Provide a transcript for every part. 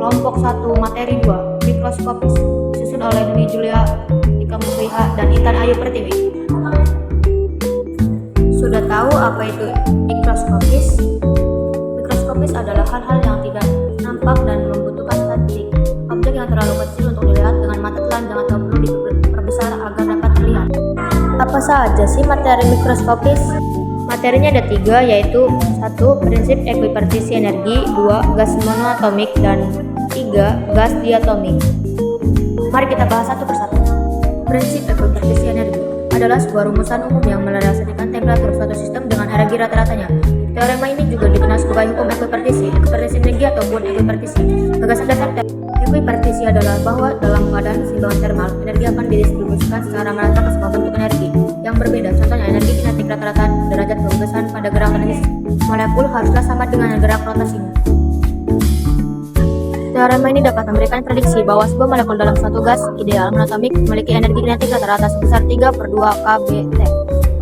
Kelompok 1 materi 2 mikroskopis disusun oleh Dwi Julia, Ika Musliha, dan Intan Ayu Pertiwi. Sudah tahu apa itu mikroskopis? Mikroskopis adalah hal-hal yang tidak nampak dan membutuhkan statistik. Objek yang terlalu kecil untuk dilihat dengan mata telanjang atau perlu diperbesar agar dapat terlihat. Apa saja sih materi mikroskopis? Materinya ada 3, yaitu 1. Prinsip ekuipartisi energi, 2. Gas monoatomik, dan 3. Gas diatomik. Mari kita bahas satu persatu. Prinsip ekuipartisi energi adalah sebuah rumusan umum yang merelaksasikan temperatur suatu sistem dengan energi rata-ratanya. Teorema ini juga dikenal sebagai hukum ekuipartisi energi ataupun ekuipartisi. Gagasan dasar ekuipartisi adalah bahwa dalam keadaan keseimbangan termal, energi akan didistribusikan secara merata ke semua bentuk energi yang berbeda. Contohnya, energi kinetik rata-rata derajat kebebasan pada gerakan molekul haruslah sama dengan gerak rotasinya. Teorema ini dapat memberikan prediksi bahwa sebuah molekul dalam suatu gas ideal monoatomik memiliki energi kinetik rata-rata sebesar 3/2 kBT.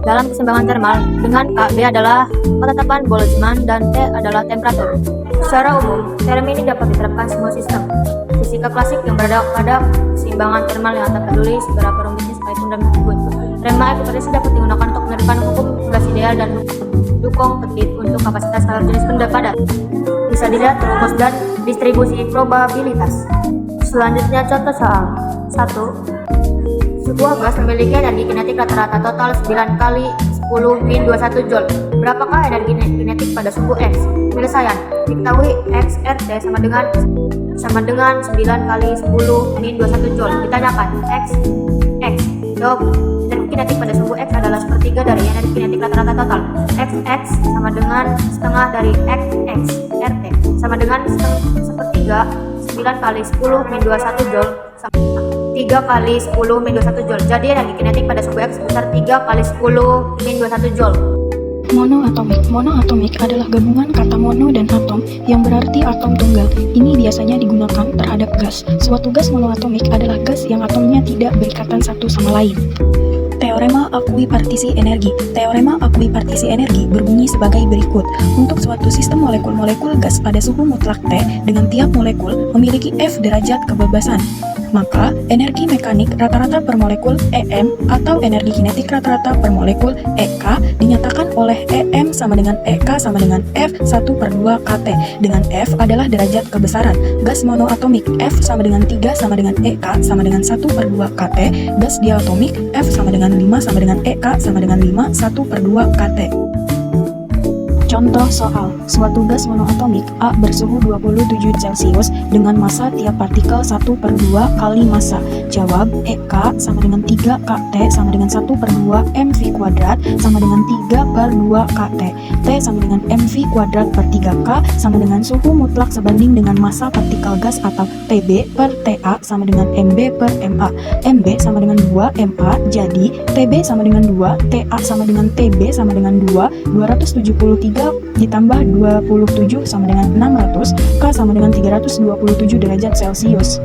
Dalam keseimbangan termal, dengan Kb adalah ketetapan Boltzmann dan T adalah temperatur. Secara umum, teorema ini dapat diterapkan semua sistem fisika klasik yang berada pada keseimbangan termal yang tak peduli seberapa rumitnya sekalipun dalam tersebut. Teorema ekuipartisi dapat digunakan untuk menerapkan hukum gas ideal dan dukung petit untuk kapasitas skalar jenis benda padat. Bisa dilihat rumus dan distribusi probabilitas. Selanjutnya contoh soal 1. Sebuah gas memiliki energi kinetik rata-rata total 9 kali 10 min 21 Joule. Berapakah energi kinetik pada suhu X? Penyelesaian. Diketahui X RT sama dengan 9 kali 10 min 21 Joule. Ditanyakan X. Jawab. Energi kinetik pada suhu X adalah sepertiga dari energi kinetik rata-rata total. X sama dengan setengah dari X RT sama dengan sepertiga 9 kali 10 min 21 Joule sama 3 kali 10 min 21 Joule. Jadi energi kinetik pada suhu X sebesar 3 kali 10 min 21 Joule. Monoatomik adalah gabungan kata mono dan atom yang berarti atom tunggal. Ini biasanya digunakan terhadap gas. Suatu gas monoatomik adalah gas yang atomnya tidak berikatan satu sama lain. Teorema ekuipartisi energi. Teorema ekuipartisi energi berbunyi sebagai berikut. Untuk suatu sistem molekul-molekul gas pada suhu mutlak T dengan tiap molekul memiliki F derajat kebebasan, maka energi mekanik rata-rata per molekul EM atau energi kinetik rata-rata per molekul EK dinyatakan oleh EM sama dengan EK sama dengan F1/2 kT, dengan F adalah derajat kebesaran. Gas monoatomik F sama dengan 3 sama dengan EK sama dengan 1/2 kT. Gas diatomik F sama dengan 5 sama dengan EK sama dengan 5 1/2 kT. Contoh soal, suatu gas monoatomik A bersuhu 27 Celcius dengan massa tiap partikel 1/2 kali massa. Jawab, EK sama dengan 3 kT sama dengan 1/2 mv kuadrat sama dengan 3/2 kT. T sama dengan mv kuadrat per 3K sama dengan suhu mutlak sebanding dengan massa partikel gas atau TB per TA sama dengan MB per MA. MB sama dengan 2 MA, jadi TB sama dengan 2, TA sama dengan TB sama dengan 2, 273 ditambah 27 sama dengan 600, K sama dengan 327 derajat Celcius.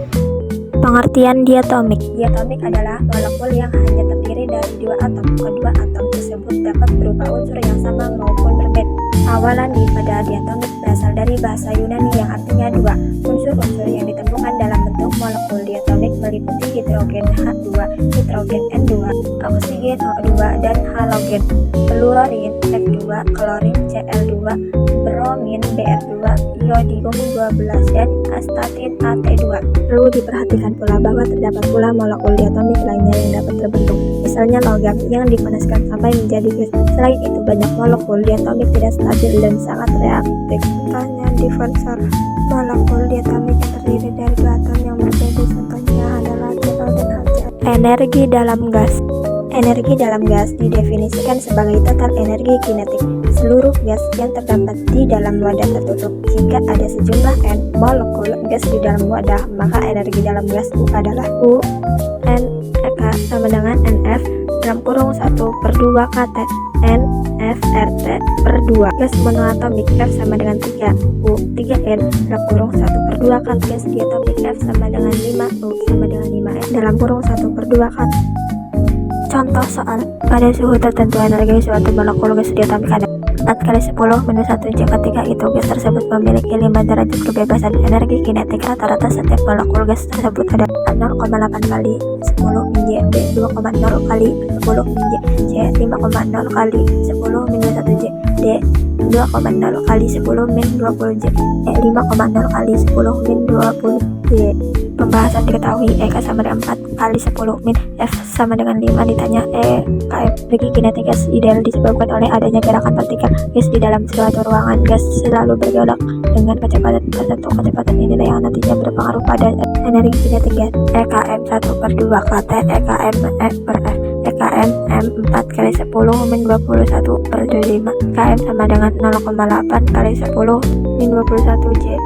Pengertian diatomik. Diatomik adalah molekul yang hanya terdiri dari 2 atom. Kedua atom tersebut dapat berupa unsur yang sama maupun berbeda. Awalan pada diatomik berasal dari bahasa Yunani yang artinya 2. Unsur-unsur yang ditemukan dalam bentuk molekul diatomik meliputi hidrogen H2, hidrogen N2, oksigen O2, dan halogen, fluorin F2, klorin Cl2, bromin Br2, iodium 12, dan astatin At2. Perlu diperhatikan pula bahwa terdapat pula molekul diatomik lainnya yang dapat terbentuk, misalnya logam yang dipanaskan sampai menjadi gas. Selain itu, banyak molekul diatomik tidak stabil dan sangat reaktif. Pertanyaan differensial. Molekul diatomik yang terdiri dari 2 atom yang berbeda contohnya adalah ketol dan HCl. Energi dalam gas. Energi dalam gas didefinisikan sebagai total energi kinetik seluruh gas yang terdapat di dalam wadah tertutup. Jika ada sejumlah N molekul gas di dalam wadah, maka energi dalam gas U adalah U N K sama dengan NF dalam kurung 1/2 kT N F RT per 2. Gas monoatomik F sama dengan 3 U 3N dalam kurung 1/2 kT. Gas diatomik F sama dengan 5 U sama dengan 5N dalam kurung 1/2 kT. Contoh soal, pada suhu tertentu energi suatu molekul gas diatomik ada 4 kali 10 minus 1 J. Ketika itu gas tersebut memiliki 5 derajat kebebasan energi kinetik. Rata-rata setiap molekul gas tersebut ada 0,8 kali 10 min J, B 2,0 kali 10 min J, C 5,0 kali 10 minus 1 J, D 2,0 kali 10 min 20 J, E 5,0 kali 10 min 20 J. Pembahasan diketahui EK sama dengan 4 kali 10 min, F sama dengan 5. Ditanya KM, energi kinetik gas ideal disebabkan oleh adanya gerakan partikel gas di dalam suatu ruangan. Gas selalu bergerak dengan kecepatan tertentu. Kecepatan inilah yang nantinya berpengaruh pada energi kinetik gas. EKM 1/2 kT EKM E per F. EKM M 4 kali 10 min 21/5. KM sama dengan 0,8 kali 10 min 21 J.